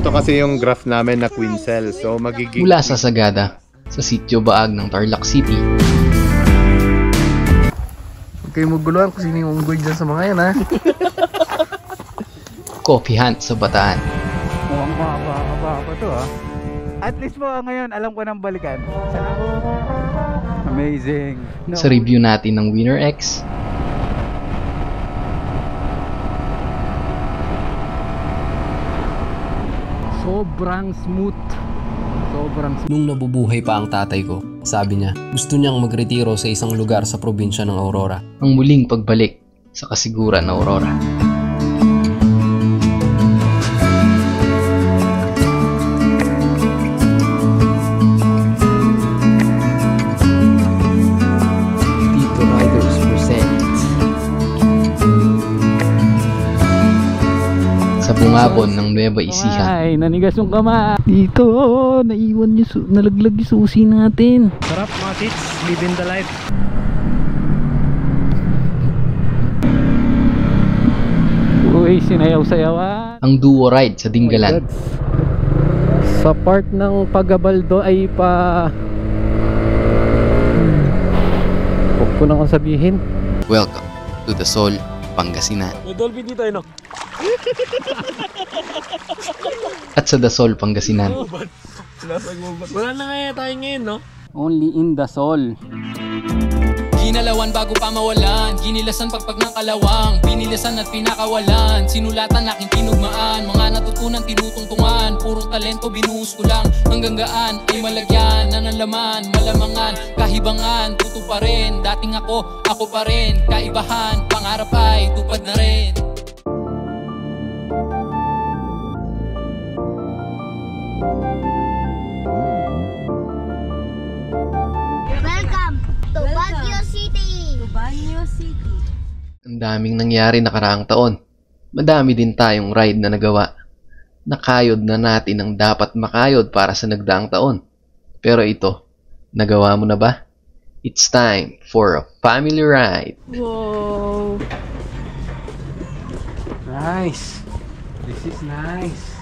ito kasi yung graph namin na Quincel. So magiging... Mula sa Sagada, sa Sitio Baag ng Tarlac City. Huwag kayong maguluhan kung sino yung unggoy dyan sa mga yan, ha? Coffee Hunt sa Bataan. Mukhang mahaba pa to, ha? At least po ngayon, alam ko nang balikan. Amazing. No. Sa review natin ng Winner X. Sobrang smooth. Nung nabubuhay pa ang tatay ko, sabi niya, gusto niyang magretiro sa isang lugar sa probinsya ng Aurora. Ang muling pagbalik sa kasiguran ng Aurora. Tito Riders presents. Sa bungabon ng Nueva Ecija. Ay, nanigas yung kama. Dito, naiwan yung nalaglag yung susi natin. Sarap mga tits, living the life. Uy, sinayaw-sayawan. Ang duo ride sa Dingalan. Sa part ng Pagabaldo ay huwag ko na kong sabihin. Welcome to the Sol, Pangasinan. May Dolby dito, no? At sa Dasol, Pangasinan. Wala na kaya tayo ngayon, no? Only in the soul. Ginalawan bago pa mawalan, ginilasan pagpag ng kalawang, pinilisan at pinakawalan, sinulatan aking tinugmaan, mga natutunan tinutungtungan, purong talento binuhos ko lang, hanggang gaan ay malagyan, nanalaman, malamangan, kahibangan, tutuparin, dating ako pa rin, kaibahan, pangarap ay tupad na rin. Welcome to Baguio City! To Baguio City. Ang daming nangyari nakaraang taon. Madami din tayong ride na nagawa. Nakayod na natin ang dapat makayod para sa nagdaang taon. Pero ito, nagawa mo na ba? It's time for a family ride. Wow! Nice! This is nice.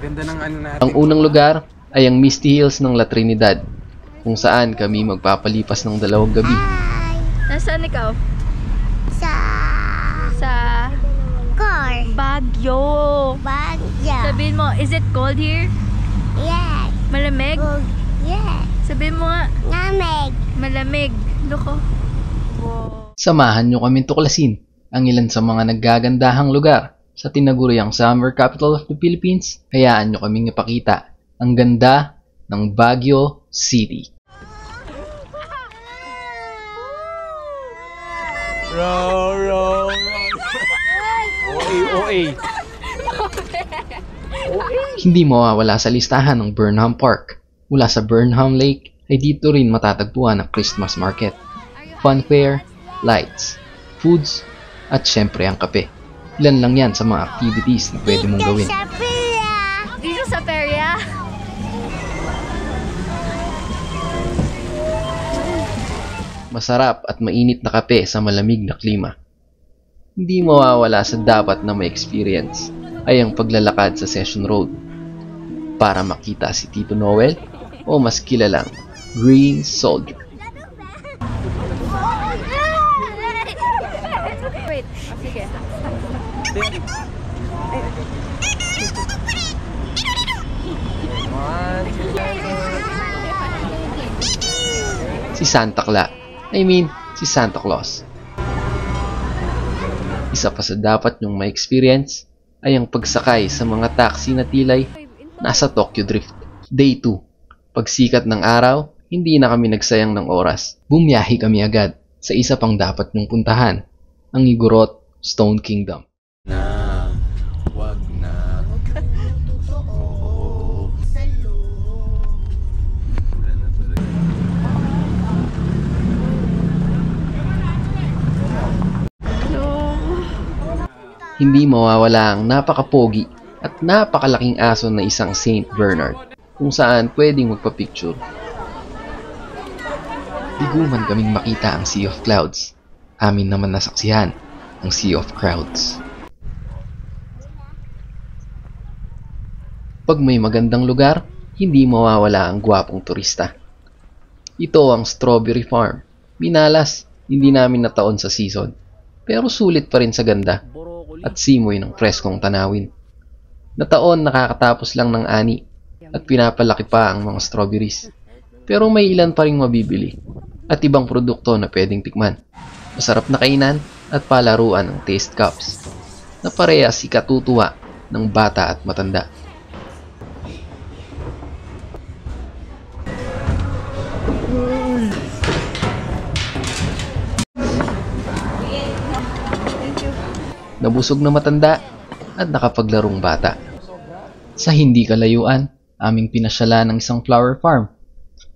Ganda ng ano natin. Ang unang lugar ay ang Misty Hills ng La Trinidad, kung saan kami magpapalipas ng 2 gabi. Nasaan ikaw? Sa car. Baguio. Sabihin mo, is it cold here? Yes. Malamig? Yes. Sabihin mo nga. Malamig. Loko. Wow. Samahan nyo kami tuklasin ang ilan sa mga naggagandahang lugar sa tinaguriang Summer Capital of the Philippines. Hayaan nyo kaming ipakita ang ganda ng Baguio City. OA. Hindi mawawala sa listahan ng Burnham Park. Mula sa Burnham Lake ay dito rin matatagpuan ang Christmas Market, fun fair, lights, foods, at syempre ang kape. Ilan lang yan sa mga activities na pwede mong gawin. Dito sa Peria. Masarap at mainit na kape sa malamig na klima. Hindi mawawala sa dapat na ma-experience ay ang paglalakad sa Session Road para makita si Tito Noel o mas kilalang Green Soldier. Wait, sige. Si Santa si Santa Claus. Isa pa sa dapat nyong ma-experience ay ang pagsakay sa mga taxi na tilay nasa Tokyo Drift. Day 2. Pagsikat ng araw, hindi na kami nagsayang ng oras. Bumiyahe kami agad sa isa pang dapat nyong puntahan, ang Igorot Stone Kingdom. Hindi mawawala ang napakapogi at napakalaking aso na isang Saint Bernard, kung saan pwedeng magpa-picture. Diguman kaming makita ang Sea of Clouds. Amin naman nasaksihan ang Sea of Crowds. Pag may magandang lugar, hindi mawawala ang gwapong turista. Ito ang Strawberry Farm. Minalas, hindi namin nataon sa season. Pero sulit pa rin sa ganda at simoy ng preskong tanawin. Nataon nakakatapos lang ng ani at pinapalaki pa ang mga strawberries. Pero may ilan pa ring mabibili at ibang produkto na pwedeng tikman. Masarap na kainan at palaruan ng taste cups na parehas ikatutuwa ng bata at matanda. Nabusog na matanda at nakapaglarong bata. Sa hindi kalayuan, aming pinasyalan ng isang flower farm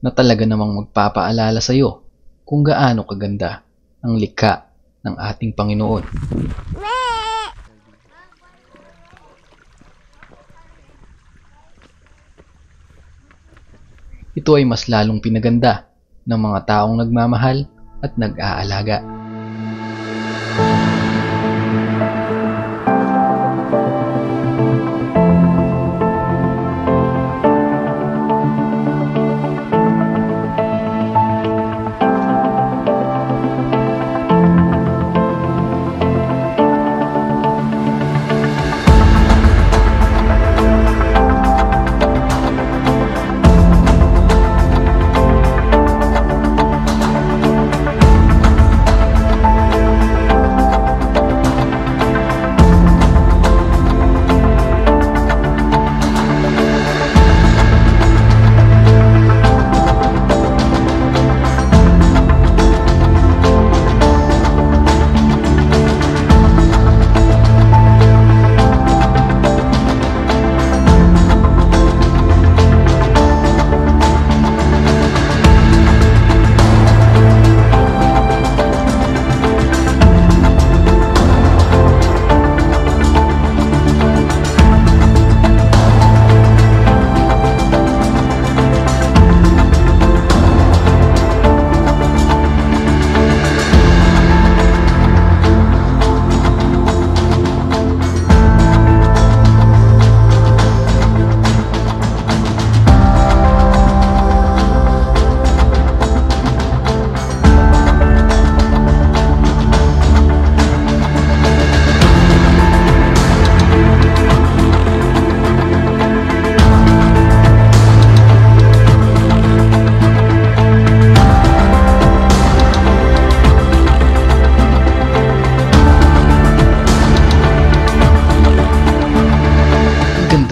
na talaga namang magpapaalala sa iyo kung gaano kaganda ang likha ng ating Panginoon. Ito ay mas lalong pinaganda ng mga taong nagmamahal at nag-aalaga.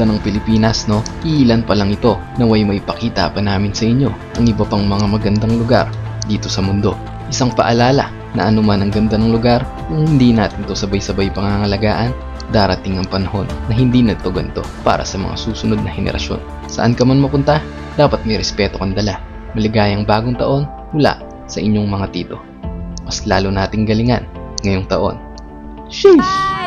Ng Pilipinas, no? Ilan pa lang ito, naway may pakita pa namin sa inyo ang iba pang mga magandang lugar dito sa mundo. Isang paalala na anuman ang ganda ng lugar, kung hindi natin ito sabay-sabay pangangalagaan, darating ang panahon na hindi na ito ganito para sa mga susunod na henerasyon. Saan ka man mapunta, dapat may respeto kang dala. Maligayang bagong taon mula sa inyong mga tito. Mas lalo nating galingan ngayong taon. Sheesh!